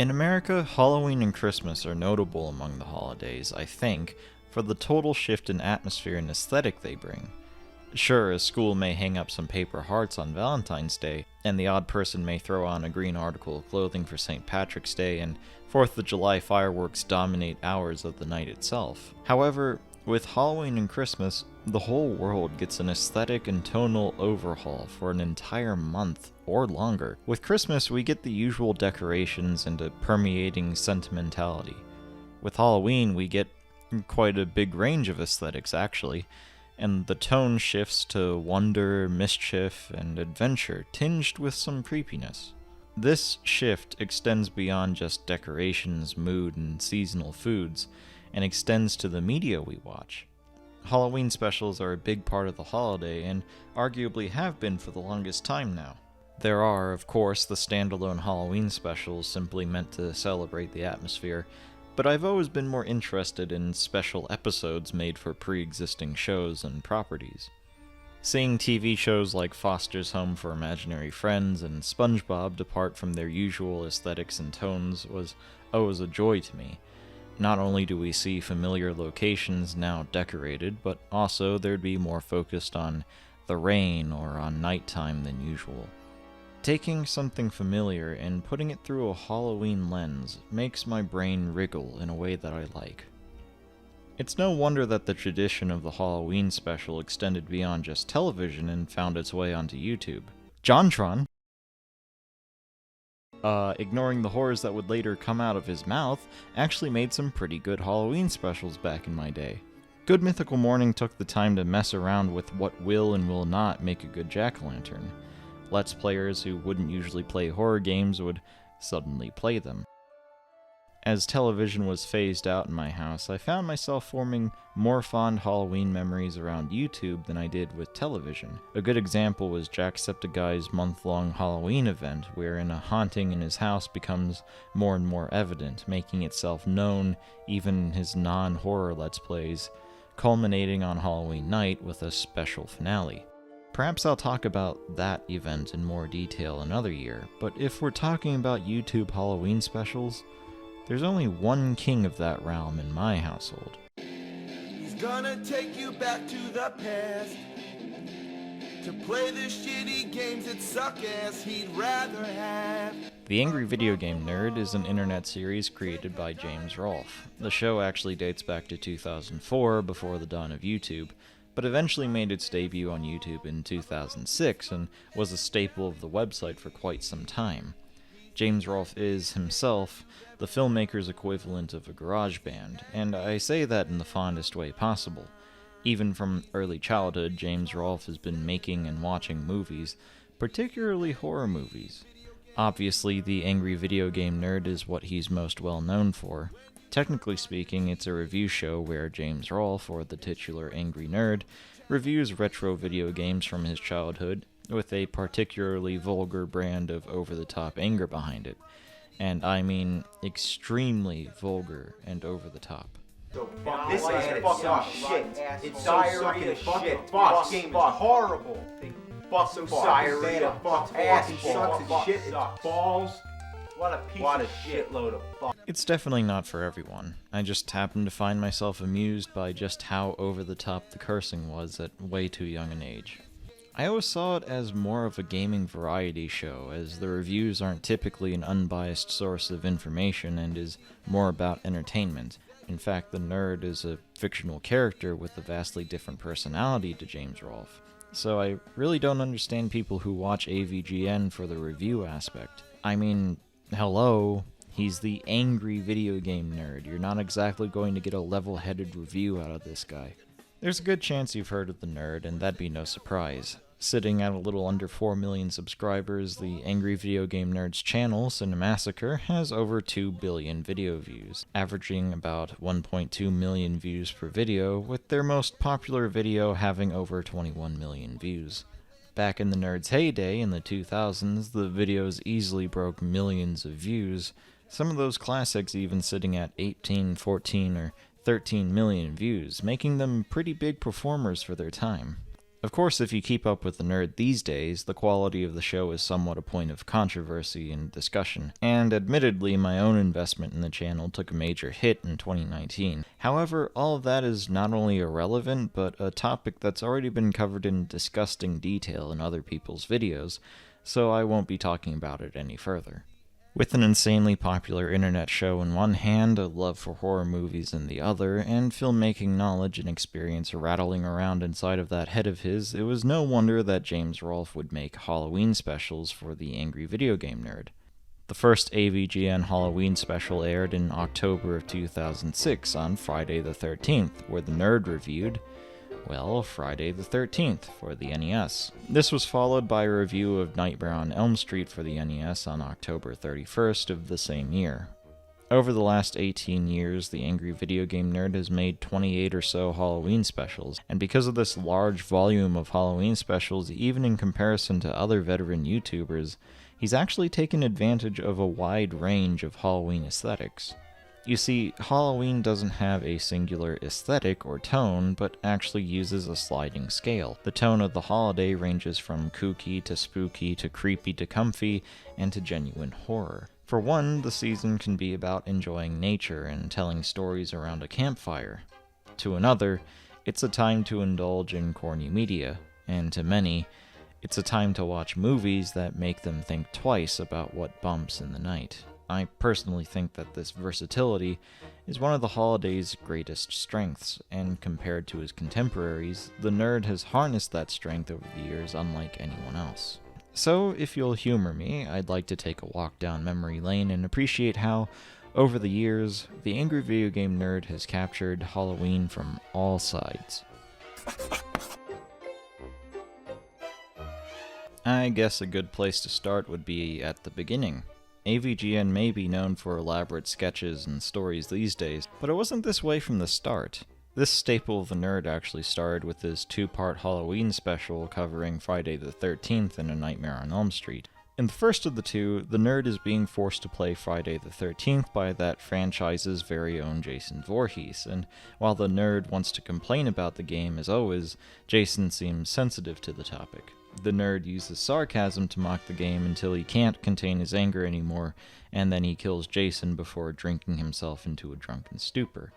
In America, Halloween and Christmas are notable among the holidays, I think, for the total shift in atmosphere and aesthetic they bring. Sure, a school may hang up some paper hearts on Valentine's Day, and the odd person may throw on a green article of clothing for St. Patrick's Day, and 4th of July fireworks dominate hours of the night itself. However, with Halloween and Christmas, the whole world gets an aesthetic and tonal overhaul for an entire month or longer. With Christmas, we get the usual decorations and a permeating sentimentality. With Halloween, we get quite a big range of aesthetics, actually, and the tone shifts to wonder, mischief, and adventure, tinged with some creepiness. This shift extends beyond just decorations, mood, and seasonal foods, and extends to the media we watch. Halloween specials are a big part of the holiday, and arguably have been for the longest time now. There are, of course, the standalone Halloween specials simply meant to celebrate the atmosphere, but I've always been more interested in special episodes made for pre-existing shows and properties. Seeing TV shows like Foster's Home for Imaginary Friends and SpongeBob depart from their usual aesthetics and tones was always a joy to me. Not only do we see familiar locations now decorated, but also there'd be more focused on the rain or on nighttime than usual. Taking something familiar and putting it through a Halloween lens makes my brain wriggle in a way that I like. It's no wonder that the tradition of the Halloween special extended beyond just television and found its way onto YouTube. JonTron, ignoring the horrors that would later come out of his mouth, actually made some pretty good Halloween specials back in my day. Good Mythical Morning took the time to mess around with what will and will not make a good jack-o'-lantern. Let's players who wouldn't usually play horror games would suddenly play them. As television was phased out in my house, I found myself forming more fond Halloween memories around YouTube than I did with television. A good example was Jacksepticeye's month-long Halloween event, wherein a haunting in his house becomes more and more evident, making itself known even in his non-horror Let's Plays, culminating on Halloween night with a special finale. Perhaps I'll talk about that event in more detail another year, but if we're talking about YouTube Halloween specials, there's only one king of that realm in my household. He's gonna take you back to the past to play the shitty games that suck ass he'd rather have. The Angry Video Game Nerd is an internet series created by James Rolfe. The show actually dates back to 2004, before the dawn of YouTube, but eventually made its debut on YouTube in 2006 and was a staple of the website for quite some time. James Rolfe is, himself, the filmmaker's equivalent of a garage band, and I say that in the fondest way possible. Even from early childhood, James Rolfe has been making and watching movies, particularly horror movies. Obviously, the Angry Video Game Nerd is what he's most well known for. Technically speaking, it's a review show where James Rolfe, or the titular Angry Nerd, reviews retro video games from his childhood, with a particularly vulgar brand of over-the-top anger behind it. And I mean extremely vulgar and over-the-top. This is fucking shit. It's diarrhea shit. This game is horrible. Fucking diarrhea. Ass sucks shit. It's balls. What a piece of shitload of fuck. It's definitely not for everyone. I just happened to find myself amused by just how over-the-top the cursing was at way too young an age. I always saw it as more of a gaming variety show, as the reviews aren't typically an unbiased source of information and is more about entertainment. In fact, the nerd is a fictional character with a vastly different personality to James Rolfe. So I really don't understand people who watch AVGN for the review aspect. I mean, hello, he's the Angry Video Game Nerd. You're not exactly going to get a level-headed review out of this guy. There's a good chance you've heard of the nerd, and that'd be no surprise. Sitting at a little under 4 million subscribers, the Angry Video Game Nerd's channel, Massacre, has over 2 billion video views, averaging about 1.2 million views per video, with their most popular video having over 21 million views. Back in the nerd's heyday in the 2000s, the videos easily broke millions of views, some of those classics even sitting at 18, 14, or 13 million views, making them pretty big performers for their time. Of course, if you keep up with the nerd these days, the quality of the show is somewhat a point of controversy and discussion, and admittedly my own investment in the channel took a major hit in 2019. However, all of that is not only irrelevant, but a topic that's already been covered in disgusting detail in other people's videos, so I won't be talking about it any further. With an insanely popular internet show in one hand, a love for horror movies in the other, and filmmaking knowledge and experience rattling around inside of that head of his, it was no wonder that James Rolfe would make Halloween specials for the angry video game nerd. The first AVGN Halloween special aired in October of 2006 on Friday the 13th, where the nerd reviewed, well, Friday the 13th for the NES. This was followed by a review of Nightmare on Elm Street for the NES on October 31st of the same year. Over the last 18 years, the Angry Video Game Nerd has made 28 or so Halloween specials, and because of this large volume of Halloween specials, even in comparison to other veteran YouTubers, he's actually taken advantage of a wide range of Halloween aesthetics. You see, Halloween doesn't have a singular aesthetic or tone, but actually uses a sliding scale. The tone of the holiday ranges from kooky to spooky to creepy to comfy, and to genuine horror. For one, the season can be about enjoying nature and telling stories around a campfire. To another, it's a time to indulge in corny media, and to many, it's a time to watch movies that make them think twice about what bumps in the night. I personally think that this versatility is one of the holiday's greatest strengths, and compared to his contemporaries, the nerd has harnessed that strength over the years unlike anyone else. So, if you'll humor me, I'd like to take a walk down memory lane and appreciate how, over the years, the Angry Video Game Nerd has captured Halloween from all sides. I guess a good place to start would be at the beginning. AVGN may be known for elaborate sketches and stories these days, but it wasn't this way from the start. This staple of the nerd actually started with his two-part Halloween special covering Friday the 13th and A Nightmare on Elm Street. In the first of the two, the nerd is being forced to play Friday the 13th by that franchise's very own Jason Voorhees, and while the nerd wants to complain about the game as always, Jason seems sensitive to the topic. The nerd uses sarcasm to mock the game until he can't contain his anger anymore, and then he kills Jason before drinking himself into a drunken stupor.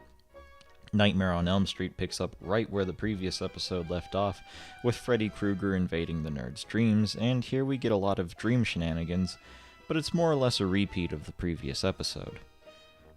Nightmare on Elm Street picks up right where the previous episode left off, with Freddy Krueger invading the nerd's dreams, and here we get a lot of dream shenanigans, but it's more or less a repeat of the previous episode.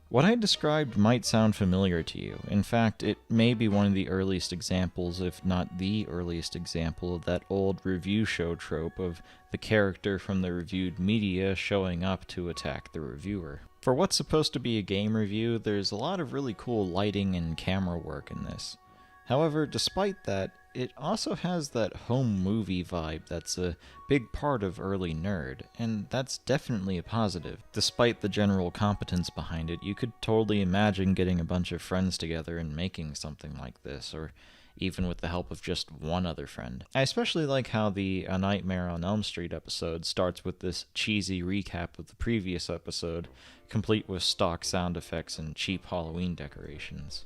What I described might sound familiar to you. In fact, it may be one of the earliest examples, if not the earliest example, of that old review show trope of the character from the reviewed media showing up to attack the reviewer. For what's supposed to be a game review, there's a lot of really cool lighting and camera work in this. However, despite that, it also has that home movie vibe that's a big part of early nerd, and that's definitely a positive. Despite the general competence behind it, you could totally imagine getting a bunch of friends together and making something like this, or even with the help of just one other friend. I especially like how the A Nightmare on Elm Street episode starts with this cheesy recap of the previous episode, complete with stock sound effects and cheap Halloween decorations.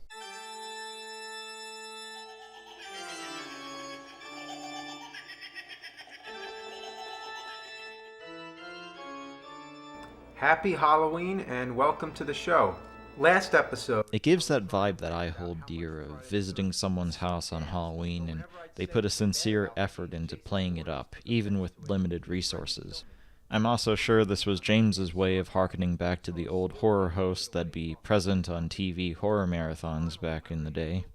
Happy Halloween and welcome to the show. Last episode, it gives that vibe that I hold dear of visiting someone's house on Halloween, and they put a sincere effort into playing it up, even with limited resources. I'm also sure this was James's way of harkening back to the old horror hosts that'd be present on TV horror marathons back in the day.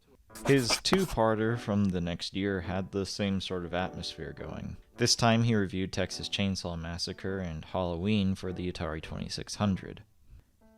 His two-parter from the next year had the same sort of atmosphere going. This time he reviewed Texas Chainsaw Massacre and Halloween for the Atari 2600.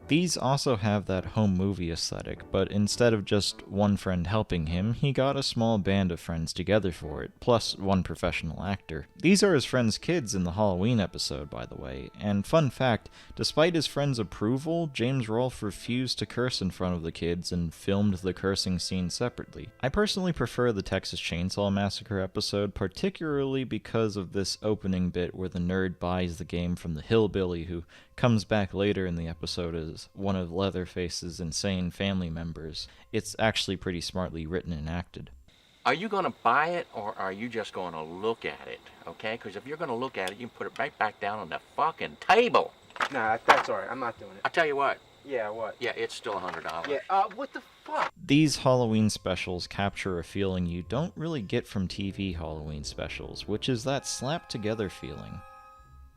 These also have that home movie aesthetic, but instead of just one friend helping him, he got a small band of friends together for it, plus one professional actor. These are his friends' kids in the Halloween episode, by the way, and fun fact, despite his friends' approval, James Rolfe refused to curse in front of the kids and filmed the cursing scene separately. I personally prefer the Texas Chainsaw Massacre episode, particularly because of this opening bit where the nerd buys the game from the hillbilly who comes back later in the episode as one of Leatherface's insane family members. It's actually pretty smartly written and acted. Are you going to buy it, or are you just going to look at it, okay? Because if you're going to look at it, you can put it right back down on the fucking table. Nah, that's alright. I'm not doing it. I'll tell you what. Yeah, what? Yeah, it's still $100. Yeah, what the fuck? These Halloween specials capture a feeling you don't really get from TV Halloween specials, which is that slapped-together feeling.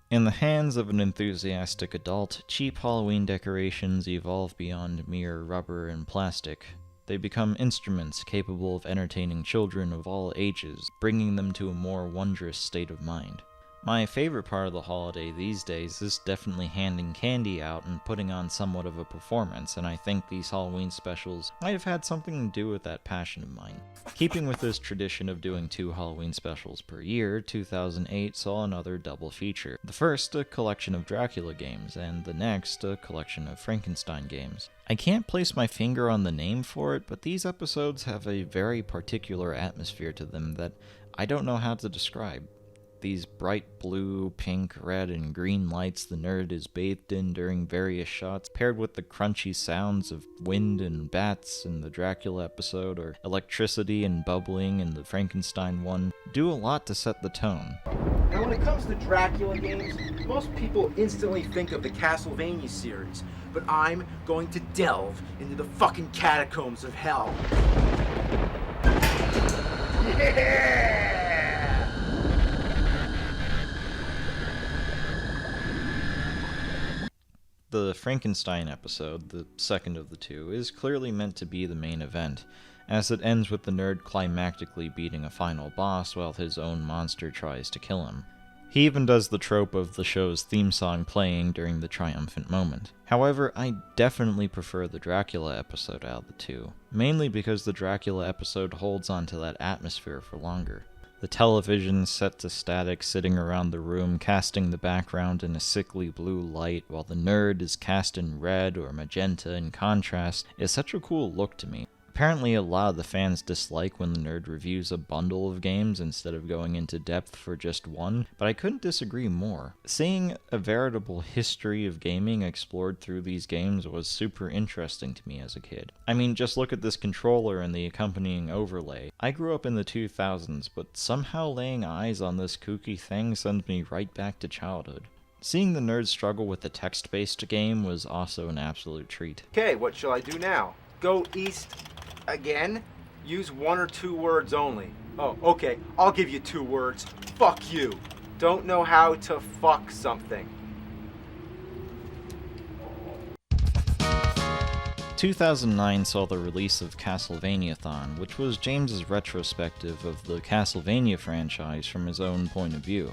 In the hands of an enthusiastic adult, cheap Halloween decorations evolve beyond mere rubber and plastic. They become instruments capable of entertaining children of all ages, bringing them to a more wondrous state of mind. My favorite part of the holiday these days is definitely handing candy out and putting on somewhat of a performance, and I think these Halloween specials might have had something to do with that passion of mine. Keeping with this tradition of doing 2 Halloween specials per year, 2008 saw another double feature. The first, a collection of Dracula games, and the next, a collection of Frankenstein games. I can't place my finger on the name for it, but these episodes have a very particular atmosphere to them that I don't know how to describe. These bright blue, pink, red, and green lights the nerd is bathed in during various shots, paired with the crunchy sounds of wind and bats in the Dracula episode, or electricity and bubbling in the Frankenstein one, do a lot to set the tone. Now, when it comes to Dracula games, most people instantly think of the Castlevania series, but I'm going to delve into the fucking catacombs of hell. Yeah! The Frankenstein episode, the second of the 2, is clearly meant to be the main event, as it ends with the nerd climactically beating a final boss while his own monster tries to kill him. He even does the trope of the show's theme song playing during the triumphant moment. However, I definitely prefer the Dracula episode out of the 2, mainly because the Dracula episode holds onto that atmosphere for longer. The television set to static sitting around the room, casting the background in a sickly blue light, while the nerd is cast in red or magenta in contrast, is such a cool look to me. Apparently a lot of the fans dislike when the nerd reviews a bundle of games instead of going into depth for just one, but I couldn't disagree more. Seeing a veritable history of gaming explored through these games was super interesting to me as a kid. I mean, just look at this controller and the accompanying overlay. I grew up in the 2000s, but somehow laying eyes on this kooky thing sends me right back to childhood. Seeing the nerds struggle with the text-based game was also an absolute treat. Okay, what shall I do now? Go east again? Use 1 or 2 words only. Oh, okay, I'll give you 2 words. Fuck you. Don't know how to fuck something. 2009 saw the release of CastlevaniaThon, which was James's retrospective of the Castlevania franchise from his own point of view.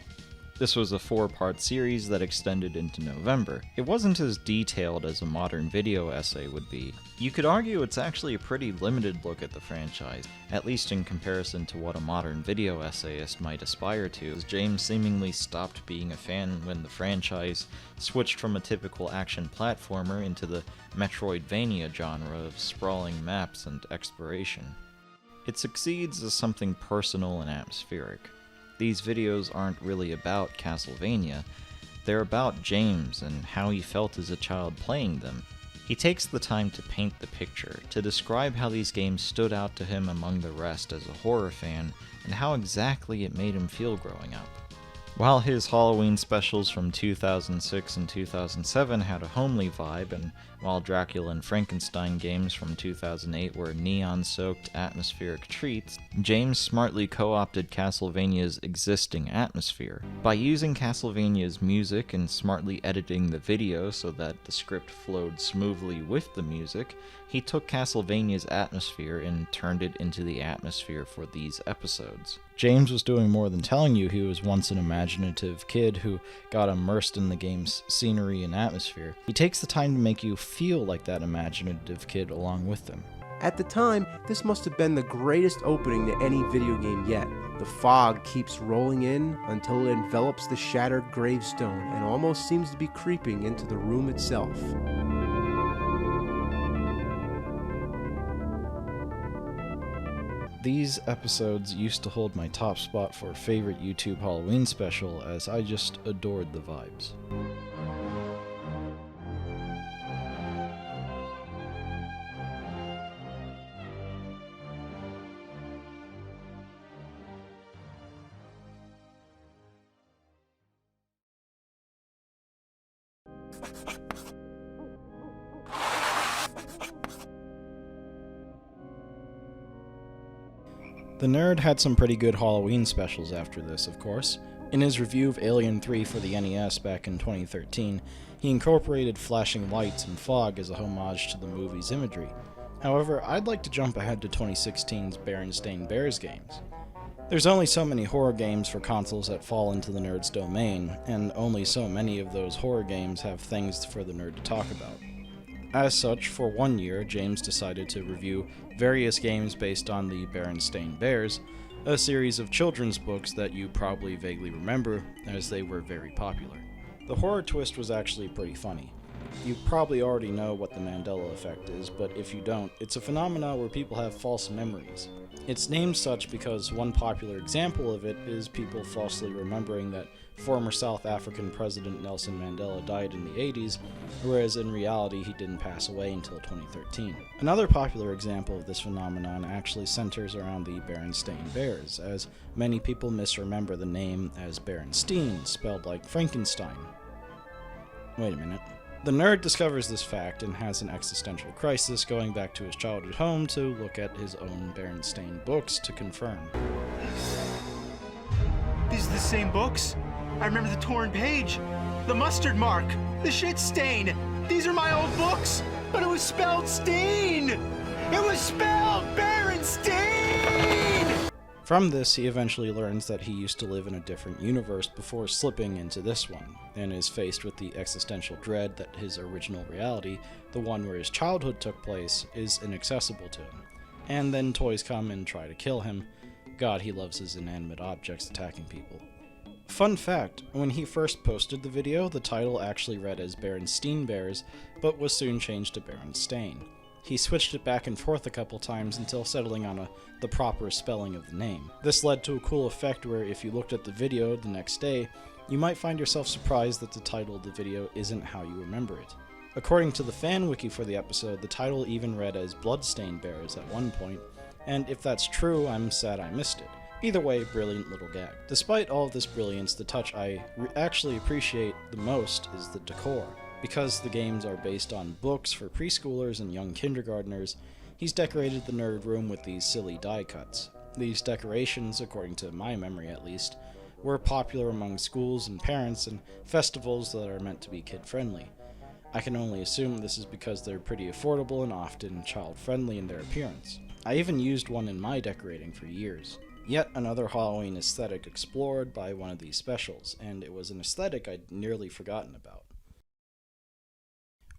This was a 4-part series that extended into November. It wasn't as detailed as a modern video essay would be. You could argue it's actually a pretty limited look at the franchise, at least in comparison to what a modern video essayist might aspire to, as James seemingly stopped being a fan when the franchise switched from a typical action platformer into the Metroidvania genre of sprawling maps and exploration. It succeeds as something personal and atmospheric. These videos aren't really about Castlevania, they're about James and how he felt as a child playing them. He takes the time to paint the picture, to describe how these games stood out to him among the rest as a horror fan, and how exactly it made him feel growing up. While his Halloween specials from 2006 and 2007 had a homely vibe, and while Dracula and Frankenstein games from 2008 were neon-soaked atmospheric treats, James smartly co-opted Castlevania's existing atmosphere. By using Castlevania's music and smartly editing the video so that the script flowed smoothly with the music, he took Castlevania's atmosphere and turned it into the atmosphere for these episodes. James was doing more than telling you he was once an imaginative kid who got immersed in the game's scenery and atmosphere. He takes the time to make you feel like that imaginative kid along with them. At the time, this must have been the greatest opening to any video game yet. The fog keeps rolling in until it envelops the shattered gravestone and almost seems to be creeping into the room itself. These episodes used to hold my top spot for favorite YouTube Halloween special, as I just adored the vibes. The nerd had some pretty good Halloween specials after this, of course. In his review of Alien 3 for the NES back in 2013, he incorporated flashing lights and fog as a homage to the movie's imagery. However, I'd like to jump ahead to 2016's Berenstain Bears games. There's only so many horror games for consoles that fall into the nerd's domain, and only so many of those horror games have things for the nerd to talk about. As such, for 1 year, James decided to review various games based on the Berenstain Bears, a series of children's books that you probably vaguely remember, as they were very popular. The horror twist was actually pretty funny. You probably already know what the Mandela effect is, but if you don't, it's a phenomenon where people have false memories. It's named such because one popular example of it is people falsely remembering that former South African President Nelson Mandela died in the 80s, whereas in reality he didn't pass away until 2013. Another popular example of this phenomenon actually centers around the Berenstain Bears, as many people misremember the name as Berenstein, spelled like Frankenstein. Wait a minute. The nerd discovers this fact and has an existential crisis, going back to his childhood home to look at his own Berenstain books to confirm. These are the same books? I remember the torn page, the mustard mark, the shit stain. These are my old books, but it was spelled Steen! It was spelled Berenstain! From this, he eventually learns that he used to live in a different universe before slipping into this one, and is faced with the existential dread that his original reality, the one where his childhood took place, is inaccessible to him. And then toys come and try to kill him. God, he loves his inanimate objects attacking people. Fun fact, when he first posted the video, the title actually read as Berenstein Bears, but was soon changed to Berenstain. He switched it back and forth a couple times until settling on the proper spelling of the name. This led to a cool effect where if you looked at the video the next day, you might find yourself surprised that the title of the video isn't how you remember it. According to the fan wiki for the episode, the title even read as Bloodstained Bears at one point, and if that's true, I'm sad I missed it. Either way, brilliant little gag. Despite all of this brilliance, the touch I actually appreciate the most is the decor. Because the games are based on books for preschoolers and young kindergartners, he's decorated the nerd room with these silly die cuts. These decorations, according to my memory at least, were popular among schools and parents and festivals that are meant to be kid-friendly. I can only assume this is because they're pretty affordable and often child-friendly in their appearance. I even used one in my decorating for years. Yet another Halloween aesthetic explored by one of these specials, and it was an aesthetic I'd nearly forgotten about.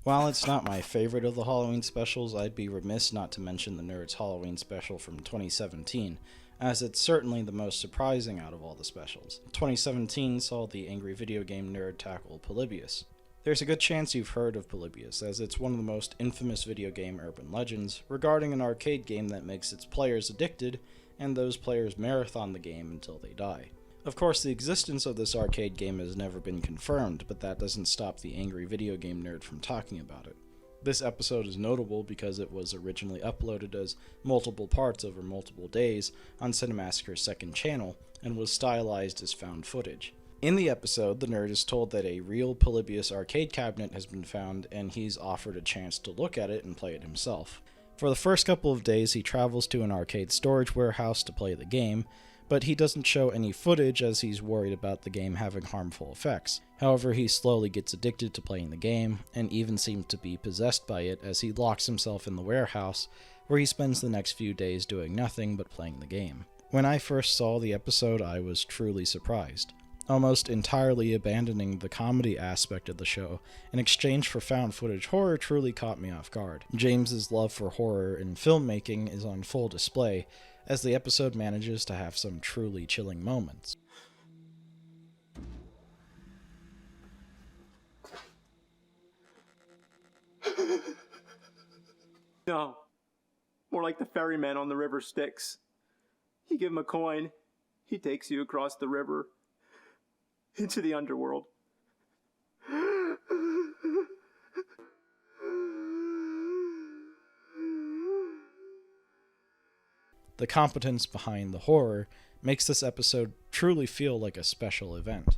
While it's not my favorite of the Halloween specials, I'd be remiss not to mention the Nerd's Halloween special from 2017, as it's certainly the most surprising out of all the specials. 2017 saw the angry video game nerd tackle Polybius. There's a good chance you've heard of Polybius, as it's one of the most infamous video game urban legends regarding an arcade game that makes its players addicted, and those players marathon the game until they die. Of course, the existence of this arcade game has never been confirmed, but that doesn't stop the angry video game nerd from talking about it. This episode is notable because it was originally uploaded as multiple parts over multiple days on Cinemassacre's second channel, and was stylized as found footage. In the episode, the nerd is told that a real Polybius arcade cabinet has been found, and he's offered a chance to look at it and play it himself. For the first couple of days, he travels to an arcade storage warehouse to play the game, but he doesn't show any footage as he's worried about the game having harmful effects. However, he slowly gets addicted to playing the game, and even seems to be possessed by it as he locks himself in the warehouse, where he spends the next few days doing nothing but playing the game. When I first saw the episode, I was truly surprised, almost entirely abandoning the comedy aspect of the show in exchange for found footage horror truly caught me off guard. James's love for horror and filmmaking is on full display, as the episode manages to have some truly chilling moments. No. More like the ferryman on the river Styx. You give him a coin, he takes you across the river into the underworld. The competence behind the horror makes this episode truly feel like a special event.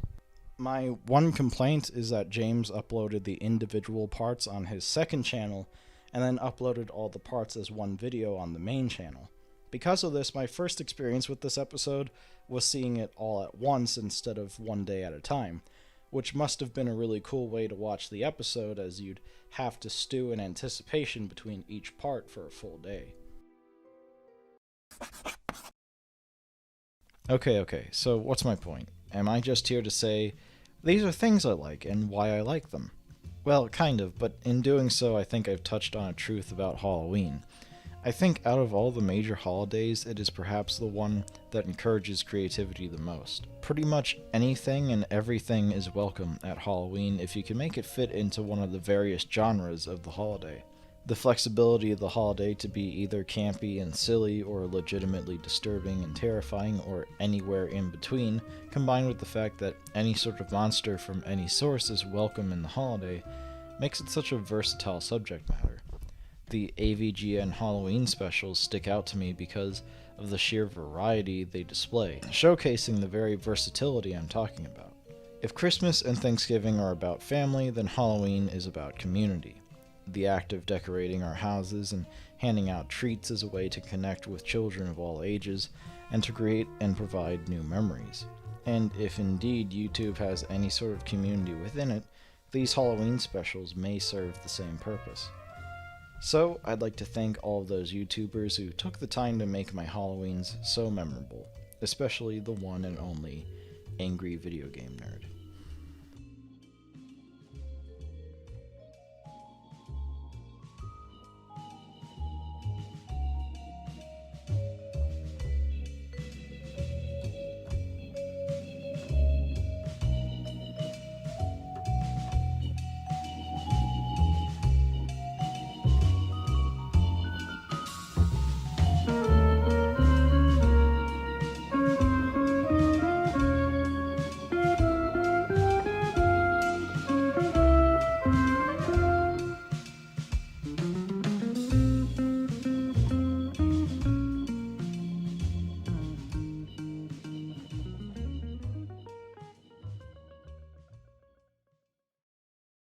My one complaint is that James uploaded the individual parts on his second channel, and then uploaded all the parts as one video on the main channel. Because of this, my first experience with this episode was seeing it all at once instead of one day at a time, which must have been a really cool way to watch the episode, as you'd have to stew in anticipation between each part for a full day. Okay, so what's my point? Am I just here to say, these are things I like and why I like them? Well, kind of, but in doing so I think I've touched on a truth about Halloween. I think out of all the major holidays, it is perhaps the one that encourages creativity the most. Pretty much anything and everything is welcome at Halloween if you can make it fit into one of the various genres of the holiday. The flexibility of the holiday to be either campy and silly or legitimately disturbing and terrifying or anywhere in between, combined with the fact that any sort of monster from any source is welcome in the holiday, makes it such a versatile subject matter. The AVGN Halloween specials stick out to me because of the sheer variety they display, showcasing the very versatility I'm talking about. If Christmas and Thanksgiving are about family, then Halloween is about community. The act of decorating our houses and handing out treats is a way to connect with children of all ages and to create and provide new memories. And if indeed YouTube has any sort of community within it, these Halloween specials may serve the same purpose. So, I'd like to thank all of those YouTubers who took the time to make my Halloweens so memorable, especially the one and only Angry Video Game Nerd.